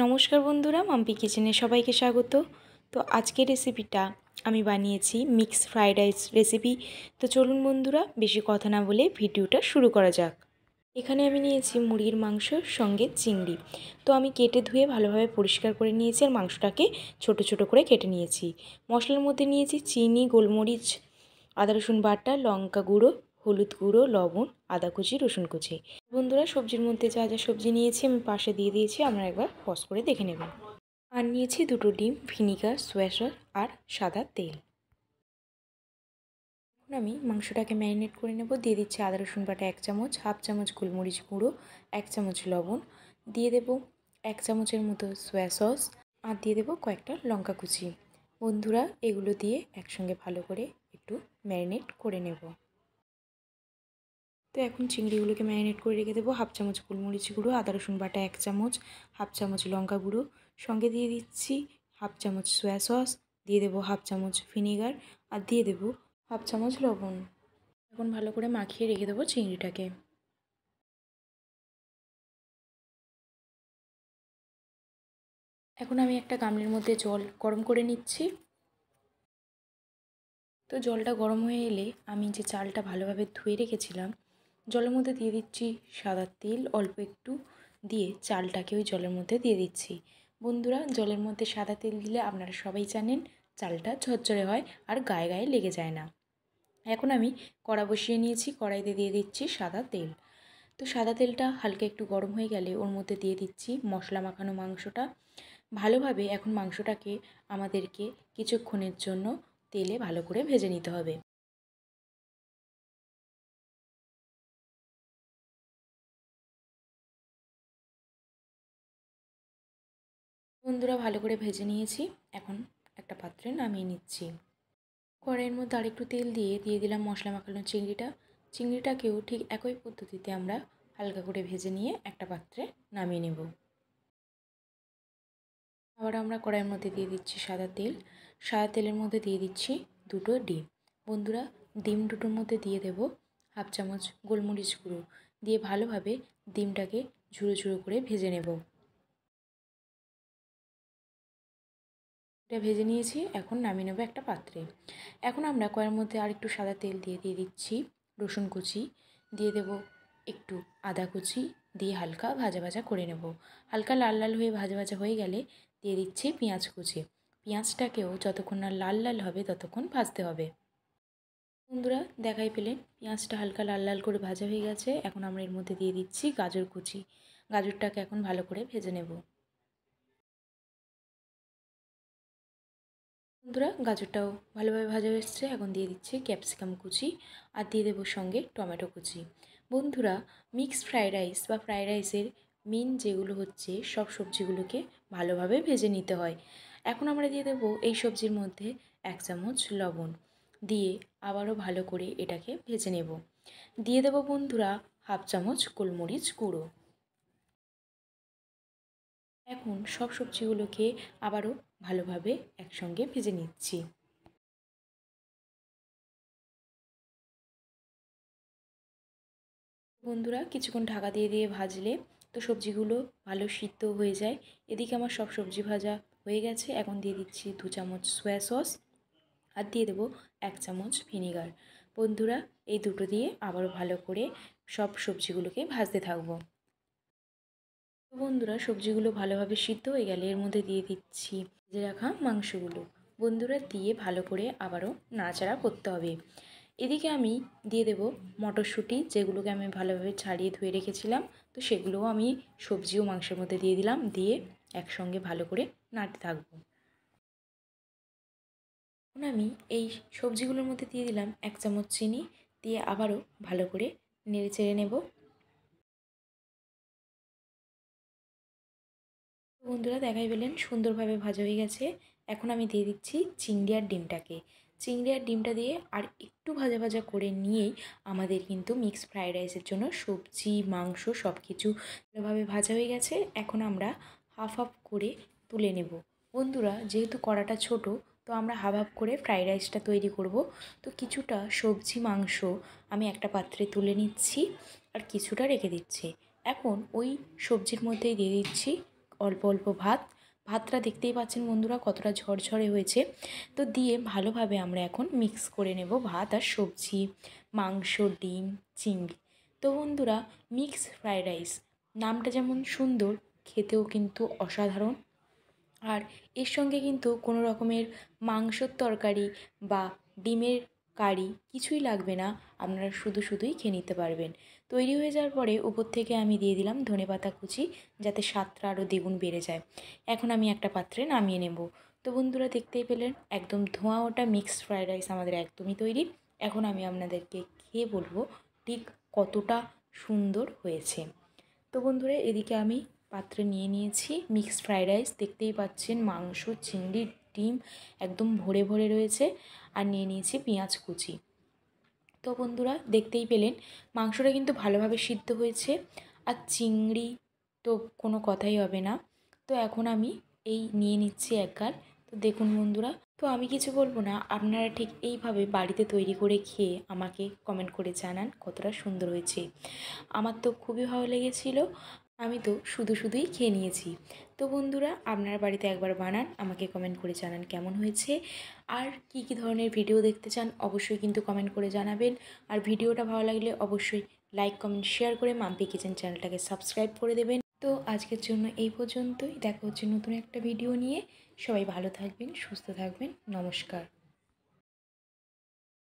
নমস্কার বন্ধুরা, মাম্পি কিচেনে সবাইকে স্বাগত। তো আজকের রেসিপিটা আমি বানিয়েছি মিক্স ফ্রাইড রাইস রেসিপি। তো চলুন বন্ধুরা, বেশি কথা না বলে ভিডিওটা শুরু করা যাক। এখানে আমি নিয়েছি মুরগির মাংস সঙ্গে চিংড়ি। তো আমি কেটে ধুয়ে ভালোভাবে পরিষ্কার করে নিয়েছি আর মাংসটাকে ছোট ছোট করে কেটে নিয়েছি। মশলার মধ্যে নিয়েছি চিনি, গোলমরিচ, আদা রসুন বাটা, লঙ্কা গুঁড়ো, হলুদ গুঁড়ো, লবণ, আদা কুচি, রসুন কুচি। বন্ধুরা, সবজির মধ্যে যা যা সবজি নিয়েছি আমি পাশে দিয়ে দিয়েছি, আপনারা একবার পজ করে দেখে নেবেন। আর নিয়েছি দুটো ডিম, ভিনিগার, সোয়া সস আর সাদা তেল। এখন আমি মাংসটাকে ম্যারিনেট করে নেব। দিয়ে দিচ্ছি আদা রসুন বাটা 1 চামচ, হাফ চামচ গোলমরিচ গুঁড়ো, 1 চামচ লবণ, দিয়ে দেব 1 চামচের মতো সোয়া সস আর দিয়ে দেব কয়েকটা লঙ্কা কুচি। বন্ধুরা, এগুলো দিয়ে একসঙ্গে ভালো করে একটু ম্যারিনেট করে নেব। তো এখন চিংড়িগুলোকে ম্যারিনেট করে রেখে দেবো। হাফ চামচ গোলমরিচ গুঁড়ো, আদা রসুন বাটা 1 চামচ, হাফ চামচ লঙ্কা গুঁড়ো, সঙ্গে দিয়ে দিচ্ছি হাফ চামচ সোয়া সস, দিয়ে দেবো হাফ চামচ ভিনেগার আর দিয়ে দেবো হাফ চামচ লবণ। এখন ভালো করে মাখিয়ে রেখে দেবো চিংড়িটাকে। এখন আমি একটা গামলির মধ্যে জল গরম করে নিচ্ছি। তো জলটা গরম হয়ে এলে আমি যে চালটা ভালোভাবে ধুয়ে রেখেছিলাম, জলের মধ্যে দিয়ে দিচ্ছি সাদা তেল অল্প একটু, দিয়ে চালটাকে ওই জলের মধ্যে দিয়ে দিচ্ছি। বন্ধুরা, জলের মধ্যে সাদা তেল দিলে আপনারা সবাই জানেন চালটা ঝরঝরে হয় আর গায়ে গায়ে লেগে যায় না। এখন আমি কড়া বসিয়ে নিয়েছি, কড়াইতে দিয়ে দিচ্ছি সাদা তেল। তো সাদা তেলটা হালকা একটু গরম হয়ে গেলে ওর মধ্যে দিয়ে দিচ্ছি মশলা মাখানো মাংসটা। ভালোভাবে এখন মাংসটাকে আমাদেরকে কিছুক্ষণের জন্য তেলে ভালো করে ভেজে নিতে হবে। বন্ধুরা, ভালো করে ভেজে নিয়েছি, এখন একটা পাত্রে নামিয়ে নিচ্ছি। কড়াইয়ের মধ্যে আরেকটু তেল দিয়ে দিলাম মশলা মাখানো চিংড়িটা। চিংড়িটাকেও ঠিক একই পদ্ধতিতে আমরা হালকা করে ভেজে নিয়ে একটা পাত্রে নামিয়ে নেব। আবার আমরা কড়াইয়ের মধ্যে দিয়ে দিচ্ছি সাদা তেল। সাদা তেলের মধ্যে দিয়ে দিচ্ছি দুটো ডিম। বন্ধুরা, ডিম দুটোর মধ্যে দিয়ে দেব হাফ চামচ গোলমরিচ গুঁড়ো, দিয়ে ভালোভাবে ডিমটাকে ঝুড়ো ঝুড়ো করে ভেজে নেব। এটা ভেজে নিয়েছি, এখন নামিয়ে নেব একটা পাত্রে। এখন আমরা কড়াইয়ের মধ্যে আরেকটু সাদা তেল দিয়ে দিচ্ছি রসুন কুচি, দিয়ে দেব একটু আদা কুচি, দিয়ে হালকা ভাজা ভাজা করে নেব। হালকা লাল লাল হয়ে ভাজা ভাজা হয়ে গেলে দিয়ে দিচ্ছি পেঁয়াজ কুচি। পেঁয়াজটাকেও যতক্ষণ না লাল লাল হবে ততক্ষণ ভাজতে হবে। বন্ধুরা, দেখাই পেলেন পেঁয়াজটা হালকা লাল লাল করে ভাজা হয়ে গেছে। এখন আমরা এর মধ্যে দিয়ে দিচ্ছি গাজর কুচি। গাজরটাকে এখন ভালো করে ভেজে নেব। বন্ধুরা, গাজরটাও ভালোভাবে ভাজা এসছে, এখন দিয়ে দিচ্ছি ক্যাপসিকাম কুচি আর দিয়ে দেবো সঙ্গে টমেটো কুচি। বন্ধুরা, মিক্সড ফ্রাইড রাইস বা ফ্রাইড রাইসের মেন যেগুলো হচ্ছে সব সবজিগুলোকে ভালোভাবে ভেজে নিতে হয়। এখন আমরা দিয়ে দেবো এই সবজির মধ্যে 1 চামচ লবণ, দিয়ে আবারও ভালো করে এটাকে ভেজে নেব। দিয়ে দেবো বন্ধুরা হাফ চামচ গোলমরিচ গুঁড়ো। এখন সব সবজিগুলোকে আবারও ভালোভাবে একসঙ্গে ভেজে নিচ্ছি। বন্ধুরা, কিছুক্ষণ ঢাকা দিয়ে দিয়ে ভাজলে তো সবজিগুলো ভালো সিদ্ধ হয়ে যায়। এদিকে আমার সব সবজি ভাজা হয়ে গেছে। এখন দিয়ে দিচ্ছি 2 চামচ সয়া সস আর দিয়ে দেবো 1 চামচ ভিনিগার। বন্ধুরা, এই দুটো দিয়ে আবারও ভালো করে সব সবজিগুলোকে ভাজতে থাকবো। তো বন্ধুরা, সবজিগুলো ভালোভাবে সিদ্ধ হয়ে গেলে এর মধ্যে দিয়ে দিচ্ছি ভেজে রাখা মাংসগুলো। বন্ধুরা, দিয়ে ভালো করে আবারও নাড়াচাড়া করতে হবে। এদিকে আমি দিয়ে দেব মটরশুঁটি, যেগুলোকে আমি ভালোভাবে ছাড়িয়ে ধুয়ে রেখেছিলাম। তো সেগুলোও আমি সবজি ও মাংসের মধ্যে দিয়ে দিলাম, দিয়ে একসঙ্গে ভালো করে নাড়তে থাকবো। এখন আমি এই সবজিগুলোর মধ্যে দিয়ে দিলাম 1 চামচ চিনি, দিয়ে আবারও ভালো করে নেড়ে চেড়ে নেব। বন্ধুরা, দেখাই পেলেন সুন্দরভাবে ভাজা হয়ে গেছে। এখন আমি দিয়ে দিচ্ছি চিংড়ি আর ডিমটাকে। চিংড়ি আর ডিমটা দিয়ে আর একটু ভাজা ভাজা করে নিয়েই আমাদের কিন্তু মিক্সড ফ্রাইড রাইসের জন্য সবজি মাংস সব কিছু ভালোভাবে ভাজা হয়ে গেছে। এখন আমরা হাফ হাফ করে তুলে নেব। বন্ধুরা, যেহেতু কড়াটা ছোট, তো আমরা হাফ হাফ করে ফ্রাইড রাইসটা তৈরি করব। তো কিছুটা সবজি মাংস আমি একটা পাত্রে তুলে নিচ্ছি আর কিছুটা রেখে দিচ্ছি। এখন ওই সবজির মধ্যেই দিয়ে দিচ্ছি অল্প অল্প ভাতটা দেখতেই পাচ্ছেন বন্ধুরা কতটা ঝরঝরে হয়েছে। তো দিয়ে ভালোভাবে আমরা এখন মিক্স করে নেব ভাত আর সবজি, মাংস, ডিম, চিংড়ি। তো বন্ধুরা, মিক্স ফ্রায়েড রাইস নামটা যেমন সুন্দর, খেতেও কিন্তু অসাধারণ। আর এর সঙ্গে কিন্তু কোনো রকমের মাংসর তরকারি বা ডিমের কারি কিছুই লাগবে না, আপনারা শুধুই খেয়ে নিতে পারবেন। তৈরি হয়ে যাওয়ার পরে উপর থেকে আমি দিয়ে দিলাম ধনেপাতা কুচি, যাতে স্বাদটা আরও দ্বিগুণ বেড়ে যায়। এখন আমি একটা পাত্রে নামিয়ে নেব। তো বন্ধুরা, দেখতেই পেলেন একদম ধোঁয়া ওঠা মিক্সড ফ্রায়েড রাইস আমাদের একদমই তৈরি। এখন আমি আপনাদেরকে খেয়ে বলবো ঠিক কতটা সুন্দর হয়েছে। তো বন্ধুরা, এদিকে আমি পাত্রে নিয়ে নিয়েছি মিক্সড ফ্রায়েড রাইস, দেখতেই পাচ্ছেন মাংস, চিংড়ি, ডিম একদম ভরে ভরে রয়েছে। আর নিয়ে নিয়েছি পেঁয়াজ কুচি। তো বন্ধুরা, দেখতেই পেলেন মাংসটা কিন্তু ভালোভাবে সিদ্ধ হয়েছে, আর চিংড়ি তো কোনো কথাই হবে না। তো এখন আমি এই নিয়ে নিচ্ছি এক গাল। তো দেখুন বন্ধুরা, তো আমি কিছু বলবো না, আপনারা ঠিক এইভাবে বাড়িতে তৈরি করে খেয়ে আমাকে কমেন্ট করে জানান কতটা সুন্দর হয়েছে। আমার তো খুবই ভালো লেগেছিলো, আমি তো শুধুই খেয়ে নিয়েছি। তো বন্ধুরা, আপনারা বাড়িতে একবার বানান, আমাকে কমেন্ট করে জানান কেমন হয়েছে। আর কী ধরনের ভিডিও দেখতে চান অবশ্যই কিন্তু কমেন্ট করে জানাবেন। আর ভিডিওটা ভালো লাগলে অবশ্যই লাইক, কমেন্ট, শেয়ার করে মাম্পি কিচেন চ্যানেলটাকে সাবস্ক্রাইব করে দেবেন। তো আজকের জন্য এই পর্যন্তই, দেখা হচ্ছে নতুন একটা ভিডিও নিয়ে। সবাই ভালো থাকবেন, সুস্থ থাকবেন, নমস্কার।